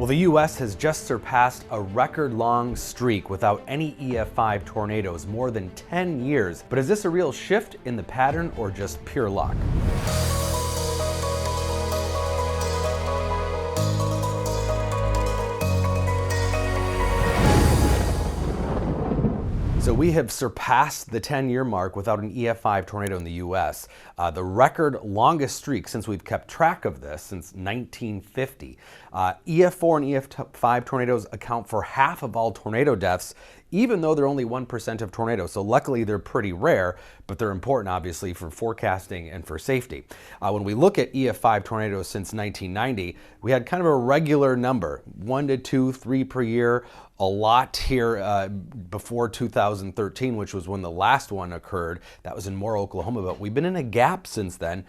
Well, the U.S. has just surpassed a record-long streak without any EF-5 tornadoes, more than 10 years. But is this a real shift in the pattern or just pure luck? So we have surpassed the 10-year mark without an EF-5 tornado in the U.S. The record longest streak since we've kept track of this since 1950. EF-4 and EF-5 tornadoes account for half of all tornado deaths, even though they're only 1% of tornadoes. So luckily they're pretty rare, but they're important obviously for forecasting and for safety. When we look at EF-5 tornadoes since 1990, we had kind of a regular number, 1 to 2, 3 per year. A lot here before 2013, which was when the last one occurred. That was in Moore, Oklahoma, but we've been in a gap since then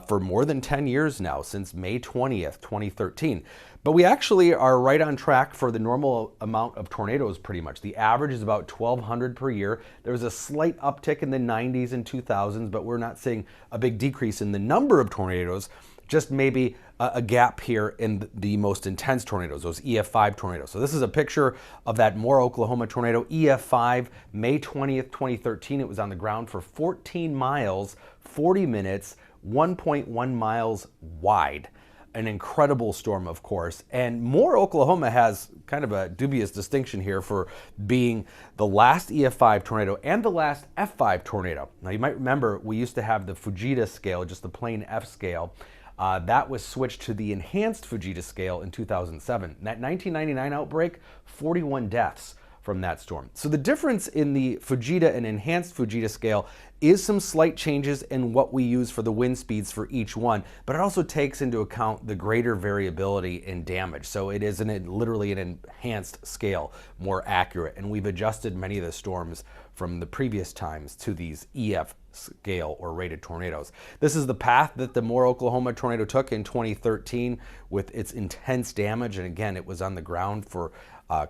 for more than 10 years now, since May 20th, 2013. But we actually are right on track for the normal amount of tornadoes pretty much. The average is about 1,200 per year. There was a slight uptick in the 90s and 2000s, but we're not seeing a big decrease in the number of tornadoes, just maybe a gap here in the most intense tornadoes, those EF-5 tornadoes. So this is a picture of that Moore, Oklahoma tornado, EF-5, May 20th, 2013. It was on the ground for 14 miles, 40 minutes, 1.1 miles wide. An incredible storm, of course. And Moore, Oklahoma has kind of a dubious distinction here for being the last EF-5 tornado and the last F-5 tornado. Now you might remember we used to have the Fujita scale, just the plain F scale. That was switched to the Enhanced Fujita Scale in 2007. That 1999 outbreak, 41 deaths from that storm. So the difference in the Fujita and Enhanced Fujita Scale is some slight changes in what we use for the wind speeds for each one, but it also takes into account the greater variability in damage. So it is literally an enhanced scale, more accurate, and we've adjusted many of the storms from the previous times to these EF scale or rated tornadoes. This is the path that the Moore, Oklahoma tornado took in 2013 with its intense damage, and again, it was on the ground for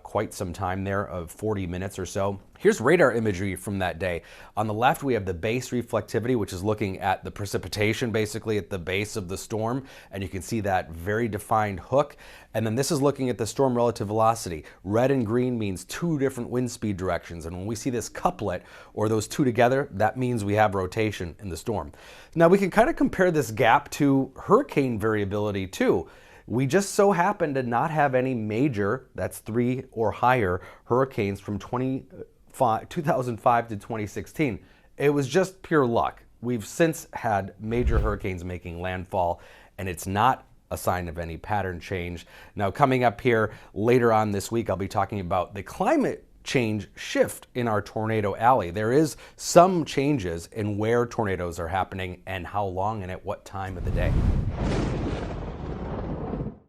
quite some time there, of 40 minutes or so. Here's radar imagery from that day. On the left, we have the base reflectivity, which is looking at the precipitation basically at the base of the storm, and you can see that very defined hook. And then this is looking at the storm relative velocity. Red and green means two different wind speed directions, and when we see this couplet, or those two together, that means we have rotation in the storm. Now we can kind of compare this gap to hurricane variability too. We just so happen to not have any major, that's 3 or higher, hurricanes from 2005 to 2016. It was just pure luck. We've since had major hurricanes making landfall, and it's not a sign of any pattern change. Now, coming up here later on this week, I'll be talking about the climate change shift in our tornado alley. There is some changes in where tornadoes are happening and how long and at what time of the day.